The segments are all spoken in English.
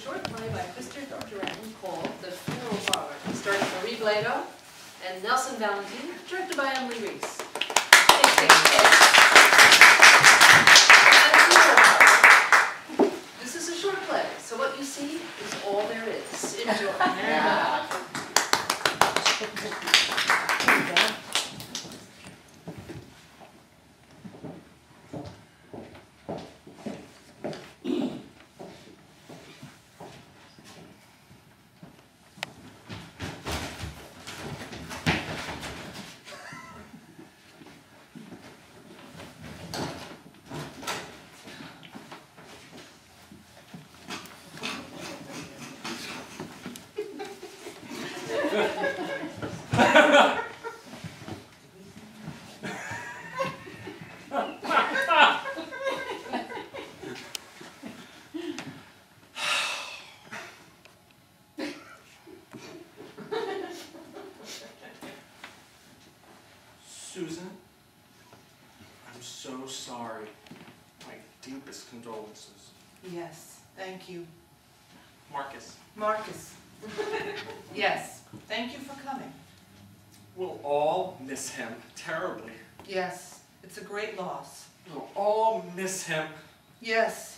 short play by Mr. Duran called The Funeral Parlor, starring Marie Blado and Nelson Valentine, directed by Emily Reese. This is a short play, so what you see is all there is. Enjoy. Yeah. Susan, I'm so sorry. My deepest condolences. Yes, thank you. Marcus. Marcus. Yes, thank you for coming. We'll all miss him terribly. Yes, it's a great loss. We'll all miss him. Yes.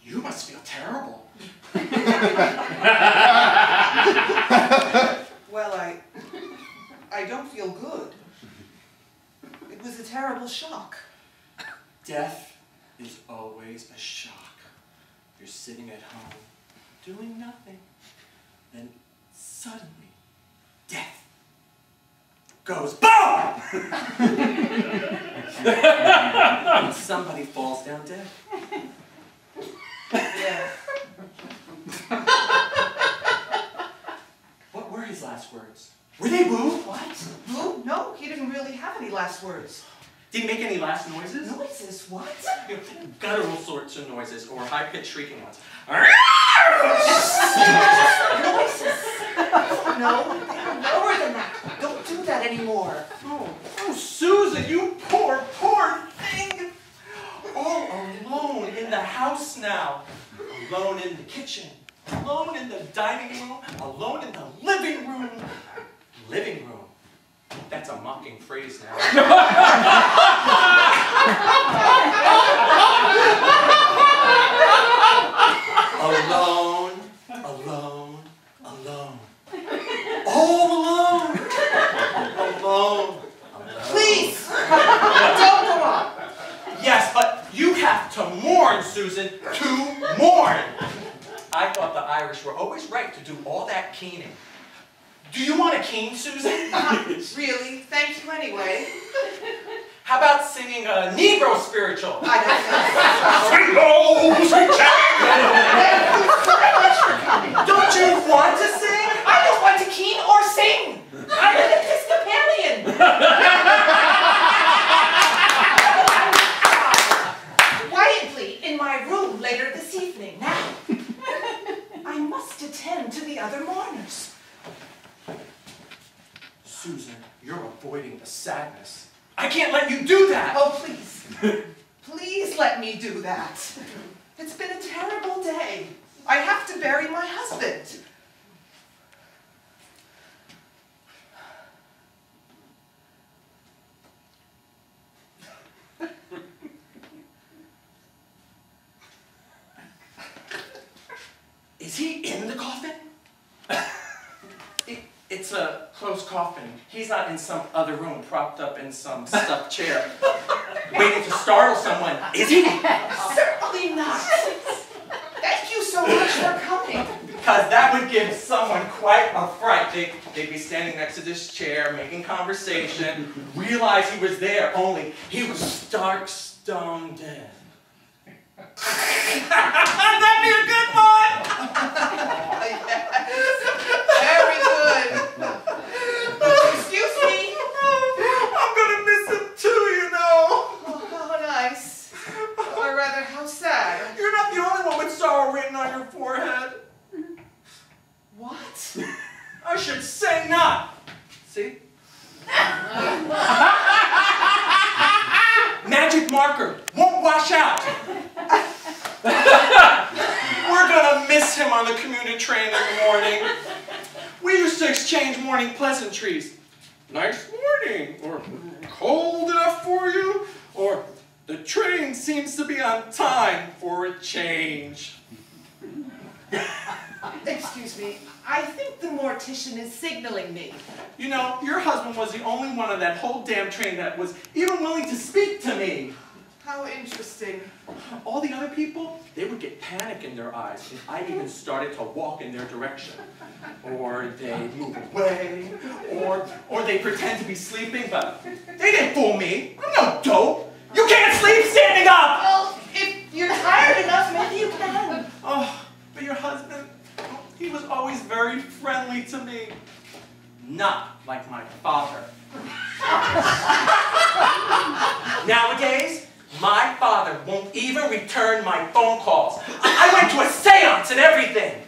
You must feel terrible. Well, I don't feel good. It was a terrible shock. Death is always a shock. You're sitting at home, doing nothing, then suddenly, death goes BOOM! And somebody falls down dead. Yeah. What were his last words? Were they boo? What? Boo? No, he didn't really have any last words. Did he make any last noises? Noises? What? Guttural sorts of noises, or high-pitched shrieking ones. Noises? No, they were lower than that. Don't do that anymore. Oh, Susan, you poor, poor thing! All alone in the house now. Alone in the kitchen. Alone in the dining room. Alone in the living room. Living room. That's a mocking phrase now. Alone, alone, alone. All alone. Alone. Please! Don't go on. Yes, but you have to mourn, Susan, to mourn. I thought the Irish were always right to do all that caning. Do you want a cane, Susan? Really? Thank you anyway. How about singing a Negro spiritual? I don't know. Don't you want to sing? I don't want to keen or sing. I'm an Episcopalian. Quietly in my room later this evening. Now, I must attend to the other mourners. Susan, you're avoiding the sadness. I can't let you do that! Oh, please. Please let me do that. It's been a terrible day. I have to bury my husband. Is he in the coffin? It's a closed coffin. He's not in some other room, propped up in some stuffed chair, waiting to startle someone. Is he? Certainly not. Thank you so much for coming. Because that would give someone quite a fright. They'd be standing next to this chair, making conversation, realize he was there, only he was stark, stone dead. That'd be a good one! Very good. Excuse me. I'm gonna miss him too, you know. Oh, how nice. Or rather, how sad. You're not the only one with sorrow written on your forehead. What? I should say not. See? Magic marker won't wash out. him on the commuter train in the morning. We used to exchange morning pleasantries. Nice morning, or cold enough for you, or the train seems to be on time for a change. Excuse me, I think the mortician is signaling me. You know, your husband was the only one on that whole damn train that was even willing to speak to me. How interesting. All the other people, they would get panic in their eyes if I even started to walk in their direction. Or they'd move away, or they pretend to be sleeping, but they didn't fool me. I'm no dope. You can't sleep standing up! Well, if you're tired enough, maybe you can. Oh, but your husband, he was always very friendly to me. Not like my father. Nowadays, my father won't even return my phone calls. I went to a seance and everything.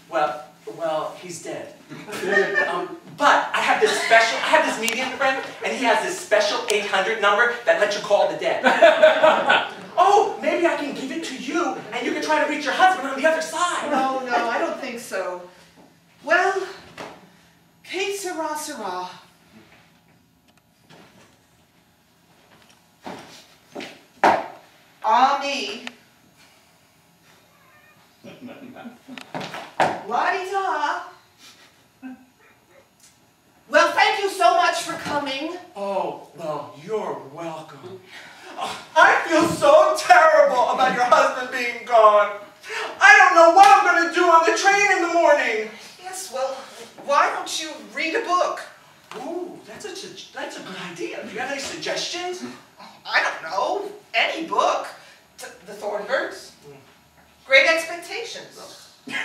What? Well, he's dead. But I have this medium friend, and he has this special 800 number that lets you call the dead. Oh, maybe I can give it to you, and you can try to reach your husband on the other side. No, I don't think so. Well, que sera, sera. Me. La-di-da. Well, thank you so much for coming. Oh, well, you're welcome. I feel so terrible about your husband being gone. I don't know what I'm going to do on the train in the morning. Yes, well, why don't you read a book? Ooh, that's a good idea. Do you have any suggestions? I don't know. Any book. The Thornbirds. Great Expectations. Any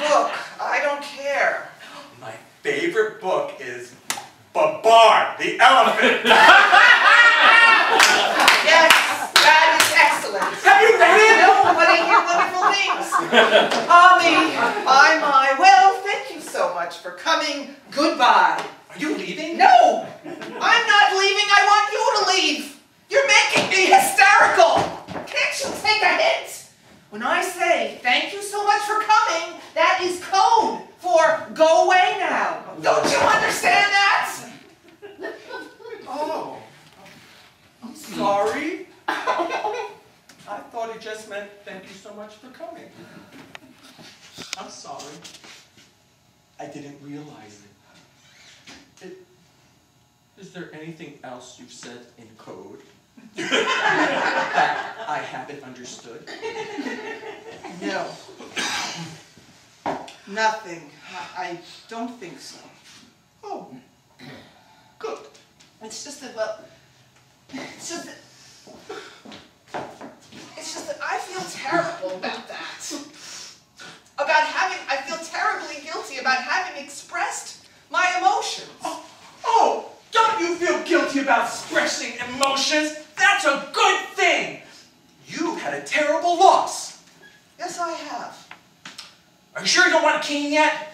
book. I don't care. My favorite book is Babar, the Elephant. Yes, that is excellent. Have you read it? No, but I hear wonderful things. My. Well, thank you so much for coming. Goodbye. Are you leaving? No, I'm not leaving. I want you to leave. You're making me hysterical. Can't you take a hint? When I say thank you so much for coming, that is code for go away now. Don't you understand that? Oh, I'm sorry. I thought it just meant thank you so much for coming. I'm sorry. I didn't realize it. Is there anything else you've said in code that I haven't understood? No. Nothing. I don't think so. Oh, good. It's just that, well, it's just that I feel terrible about that. I feel terribly guilty about having expressed my emotions. Oh, don't you feel guilty about expressing emotions? That's a good thing. You had a terrible loss. Yes, I have. Are you sure you don't want a cane yet?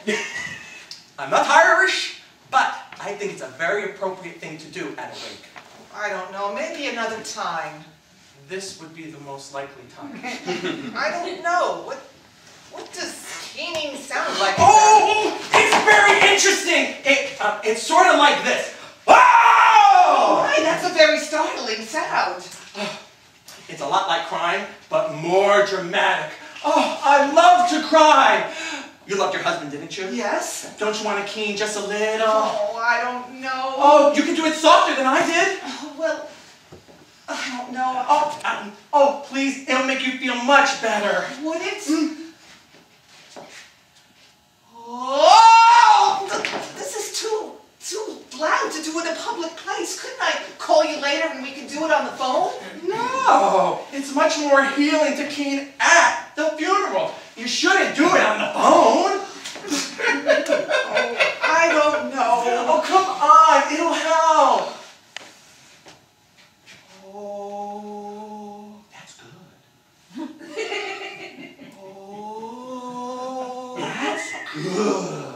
I'm not Irish, but I think it's a very appropriate thing to do at a wake. I don't know, maybe another time. This would be the most likely time. I don't know. What does keening sound like? Oh, it's very interesting. It's sort of like this. Oh! Hey, that's a very startling sound. It's a lot like crying, but more dramatic. Oh, I love to cry. You loved your husband, didn't you? Yes. Don't you want to keen just a little? Oh, I don't know. Oh, you can do it softer than I did. Oh, well, I don't know. Oh, please, it'll make you feel much better. Would it? Oh, this is too loud to do in a public place. Couldn't I call you later and we could do it on the phone? No, it's much more healing to keen at the funeral. You shouldn't do it on the phone. Oh, I don't know. Oh, come on, it'll help. Oh, that's good. Oh, That's good.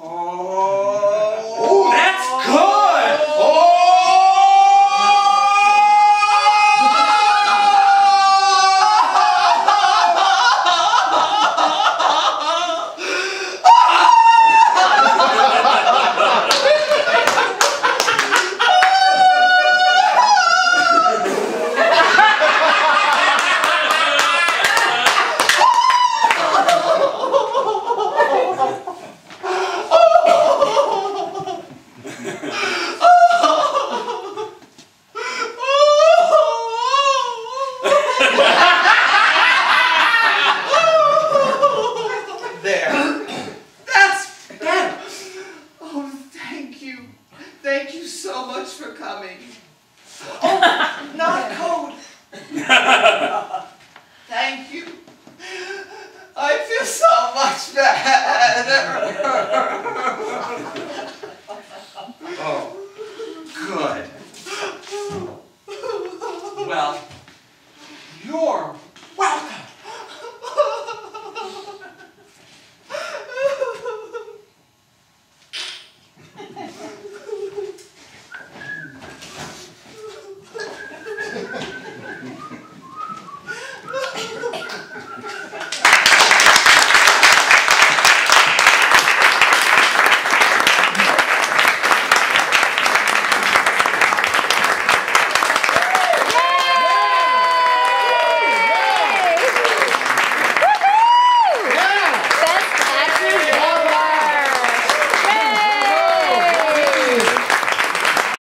Oh, that's good. Well, you're welcome.